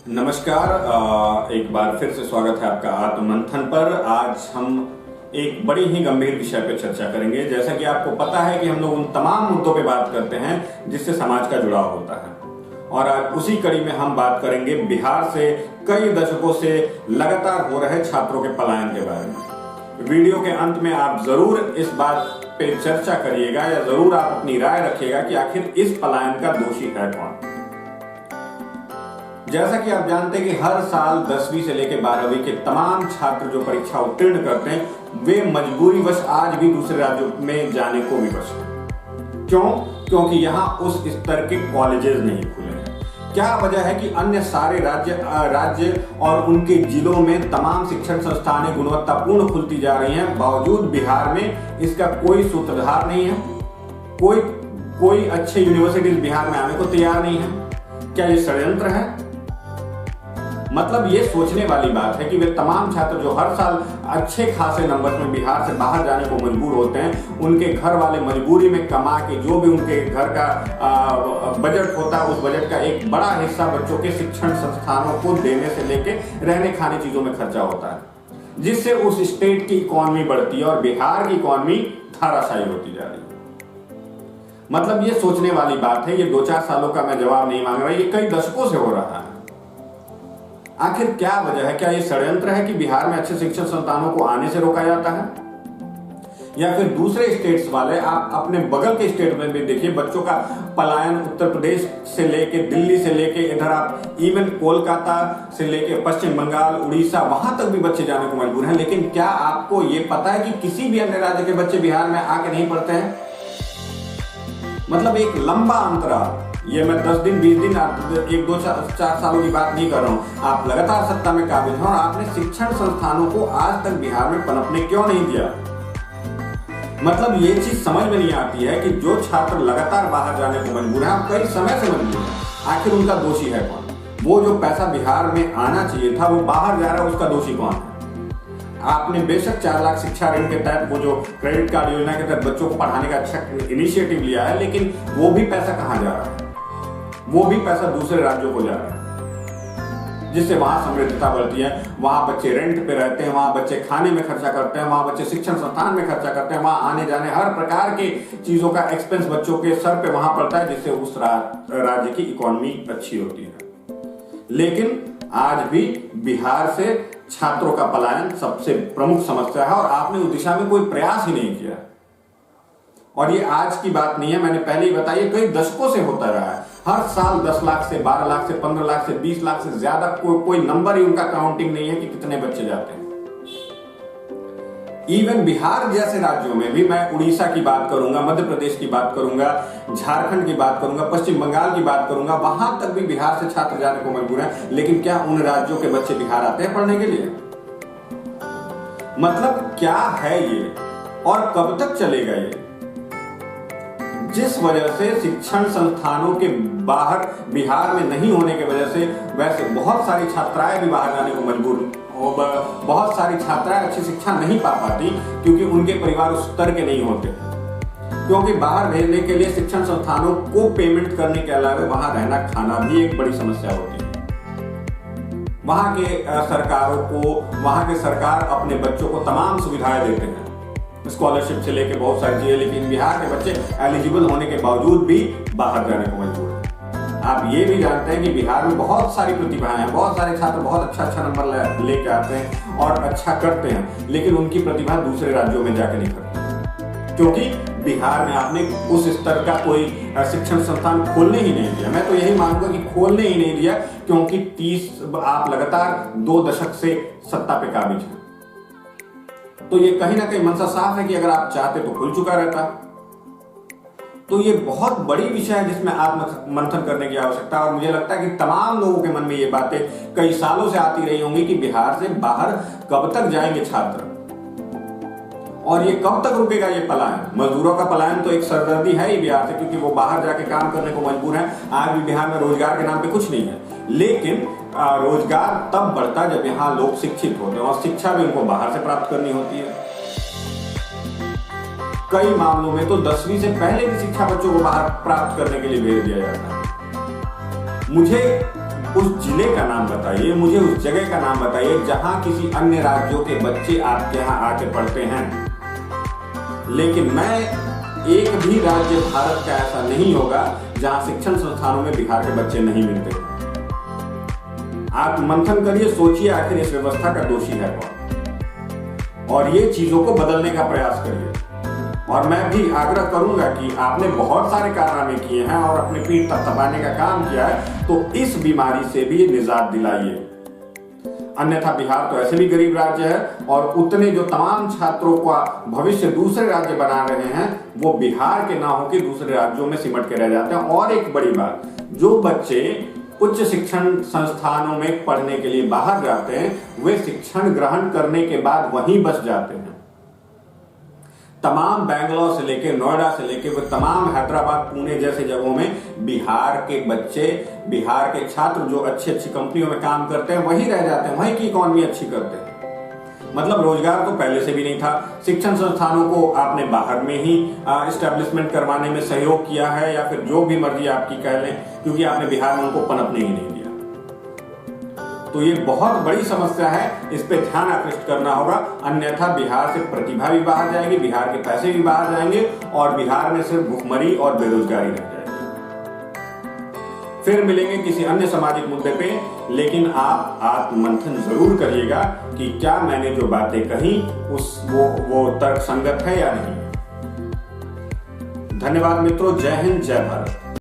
नमस्कार। एक बार फिर से स्वागत है आपका आत्ममंथन पर। आज हम एक बड़ी ही गंभीर विषय पर चर्चा करेंगे। जैसा कि आपको पता है कि हम लोग उन तमाम मुद्दों पे बात करते हैं जिससे समाज का जुड़ाव होता है, और आज उसी कड़ी में हम बात करेंगे बिहार से कई दशकों से लगातार हो रहे छात्रों के पलायन के बारे में। वीडियो के अंत में आप जरूर इस बात पे चर्चा करिएगा या जरूर आप अपनी राय रखिएगा कि आखिर इस पलायन का दोषी है कौन। जैसा कि आप जानते हैं कि हर साल 10वीं से लेकर 12वीं के तमाम छात्र जो परीक्षा उत्तीर्ण करते हैं वे मजबूरीवश आज भी दूसरे राज्यों में जाने को विवश हैं। क्यों? क्योंकि यहाँ उस स्तर के कॉलेजेस नहीं खुले हैं। क्या वजह है कि अन्य सारे राज्य और उनके जिलों में तमाम शिक्षण संस्थानें गुणवत्तापूर्ण खुलती जा रही हैं, बावजूद बिहार में इसका कोई सूत्रधार नहीं है। कोई अच्छे यूनिवर्सिटीज बिहार में आने को तैयार नहीं है। क्या ये षड्यंत्र है? मतलब ये सोचने वाली बात है कि वे तमाम छात्र जो हर साल अच्छे खासे नंबर में बिहार से बाहर जाने को मजबूर होते हैं, उनके घर वाले मजबूरी में कमा के जो भी उनके घर का बजट होता है उस बजट का एक बड़ा हिस्सा बच्चों के शिक्षण संस्थानों को देने से लेके रहने खाने चीजों में खर्चा होता है, जिससे उस स्टेट की इकोनॉमी बढ़ती है और बिहार की इकोनॉमी धाराशायी होती जा रही है। मतलब ये सोचने वाली बात है। ये 2-4 सालों का मैं जवाब नहीं मांग रहा, ये कई दशकों से हो रहा है। आखिर क्या वजह है? क्या ये षड्यंत्र है कि बिहार में अच्छे शिक्षण संस्थानों को आने से रोका जाता है, या फिर दूसरे स्टेट्स वाले, आप अपने बगल के स्टेट में भी देखिए, बच्चों का पलायन उत्तर प्रदेश से लेके दिल्ली से लेके इधर आप इवन कोलकाता से लेके पश्चिम बंगाल, उड़ीसा, वहां तक भी बच्चे जाने को मजबूर हैं। लेकिन क्या आपको ये पता है कि किसी भी अन्य राज्य के बच्चे बिहार में आके नहीं पढ़ते हैं? मतलब एक लंबा अंतराल। ये मैं 10 दिन 20 दिन 1-2-4 सालों की बात नहीं कर रहा हूं। आप लगातार सत्ता में काबिज हैं और आपने शिक्षण संस्थानों को आज तक बिहार में पनपने क्यों नहीं दिया? मतलब ये चीज समझ में नहीं आती है कि जो छात्र लगातार बाहर जाने को मजबूर है, कई समय से मजबूर है, आखिर उनका दोषी है कौन? वो जो पैसा बिहार में आना चाहिए था वो बाहर जा रहा है, उसका दोषी कौन है? आपने बेशक 4 लाख शिक्षा ऋण के तहत, वो जो क्रेडिट कार्ड योजना के तहत बच्चों को पढ़ाने का अच्छा इनिशिएटिव लिया है, लेकिन वो भी पैसा कहां जा रहा है? वो भी पैसा दूसरे राज्यों को जा रहा है, जिससे वहां समृद्धता बढ़ती है। वहां बच्चे रेंट पे रहते हैं, वहां बच्चे खाने में खर्चा करते हैं, वहां बच्चे शिक्षण संस्थान में खर्चा करते हैं, वहां आने जाने हर प्रकार के चीजों का एक्सपेंस बच्चों के सर पे वहां पड़ता है, जिससे उस राज्य की इकोनॉमी अच्छी होती है। लेकिन आज भी बिहार से छात्रों का पलायन सबसे प्रमुख समस्या है और आपने उस दिशा में कोई प्रयास ही नहीं किया। और ये आज की बात नहीं है, मैंने पहले ही बताया, कई दशकों से होता रहा है। हर साल 10 लाख से 12 लाख से 15 लाख से 20 लाख से ज्यादा कोई नंबर ही उनका काउंटिंग नहीं है कि कितने बच्चे जाते हैं। इवन बिहार जैसे राज्यों में भी, मैं उड़ीसा की बात करूंगा, मध्य प्रदेश की बात करूंगा, झारखंड की बात करूंगा, पश्चिम बंगाल की बात करूंगा, वहां तक भी बिहार से छात्र जाने को मजबूर हैं। लेकिन क्या उन राज्यों के बच्चे बिहार आते हैं पढ़ने के लिए? मतलब क्या है ये और कब तक चलेगा ये? जिस वजह से शिक्षण संस्थानों के बाहर बिहार में नहीं होने की वजह से वैसे बहुत सारी छात्राएं भी बाहर जाने को मजबूर, बहुत सारी छात्राएं अच्छी शिक्षा नहीं पा पाती क्योंकि उनके परिवार उस स्तर के नहीं होते। क्योंकि बाहर भेजने के लिए शिक्षण संस्थानों को पेमेंट करने के अलावा वहां रहना खाना भी एक बड़ी समस्या होती है। वहां के सरकार अपने बच्चों को तमाम सुविधाएं देते हैं, स्कॉलरशिप से लेके बहुत सारी चीजें, लेकिन बिहार के बच्चे एलिजिबल होने के बावजूद भी बाहर जाने को मजबूर हैं। आप ये भी जानते हैं कि बिहार में बहुत सारी प्रतिभाएं हैं, बहुत सारे छात्र बहुत अच्छा नंबर लेके आते हैं और अच्छा करते हैं, लेकिन उनकी प्रतिभा दूसरे राज्यों में जाके नहीं करती, क्योंकि बिहार में आपने उस स्तर का कोई शिक्षण संस्थान खोलने ही नहीं दिया। मैं तो यही मानूंगा कि खोलने ही नहीं दिया, क्योंकि आप लगातार 2 दशक से सत्ता पे काबिज हैं। तो ये कहीं ना कहीं मंशा साफ है कि अगर आप चाहते तो खुल चुका रहता। तो ये बहुत बड़ी विषय है जिसमें आत्म मंथन करने की आवश्यकता है। और मुझे लगता है कि तमाम लोगों के मन में ये बातें कई सालों से आती रही होंगी कि बिहार से बाहर कब तक जाएंगे छात्र, और ये कब तक रुकेगा ये पलायन। मजदूरों का पलायन तो एक सरदर्दी है ही बिहार से, क्योंकि वो बाहर जाके काम करने को मजबूर है। आज भी बिहार में रोजगार के नाम पे कुछ नहीं है, लेकिन रोजगार तब बढ़ता है जब यहाँ लोग शिक्षित होते हैं, और शिक्षा भी उनको बाहर से प्राप्त करनी होती है। कई मामलों में तो 10वीं से पहले भी शिक्षा बच्चों को बाहर प्राप्त करने के लिए भेज दिया जाता है। मुझे उस जिले का नाम बताइए, मुझे उस जगह का नाम बताइए जहां किसी अन्य राज्यों के बच्चे आपके यहाँ आके पढ़ते हैं। लेकिन मैं एक भी राज्य भारत का ऐसा नहीं होगा जहां शिक्षण संस्थानों में बिहार के बच्चे नहीं मिलते। आप मंथन करिए, सोचिए आखिर इस व्यवस्था का दोषी है कौन, और ये चीजों को बदलने का प्रयास करिए। और मैं भी आग्रह करूंगा कि आपने बहुत सारे कारनामे किए हैं और अपने पीठ थपथपाने का काम किया है, तो इस बीमारी से भी निजात दिलाइए। अन्यथा बिहार तो ऐसे भी गरीब राज्य है और उतने जो तमाम छात्रों का भविष्य दूसरे राज्य बना रहे हैं वो बिहार के ना होकर दूसरे राज्यों में सिमट के रह जाते हैं। और एक बड़ी बात, जो बच्चे उच्च शिक्षण संस्थानों में पढ़ने के लिए बाहर जाते हैं वे शिक्षण ग्रहण करने के बाद वहीं बस जाते हैं। तमाम बेंगलोर से लेकर नोएडा से लेकर वो तमाम हैदराबाद, पुणे जैसे जगहों में बिहार के बच्चे, बिहार के छात्र जो अच्छी अच्छी कंपनियों में काम करते हैं वहीं रह जाते हैं, वहीं की इकॉनमी अच्छी करते हैं। मतलब रोजगार तो पहले से भी नहीं था। शिक्षण संस्थानों को आपने बाहर में ही एस्टेब्लिशमेंट करवाने में सहयोग किया है, या फिर जो भी मर्जी आपकी कह लें, क्योंकि आपने बिहार में उनको पनपने ही नहीं दिया। तो ये बहुत बड़ी समस्या है, इस पे ध्यान आकृष्ट करना होगा, अन्यथा बिहार से प्रतिभा भी बाहर जाएगी, बिहार के पैसे भी बाहर जाएंगे और बिहार में सिर्फ भुखमरी और बेरोजगारी रह जाएगी। फिर मिलेंगे किसी अन्य सामाजिक मुद्दे पे, लेकिन आप आत्ममंथन जरूर करिएगा कि क्या मैंने जो बातें कही वो तर्कसंगत है या नहीं। धन्यवाद मित्रों, जय हिंद, जय भारत।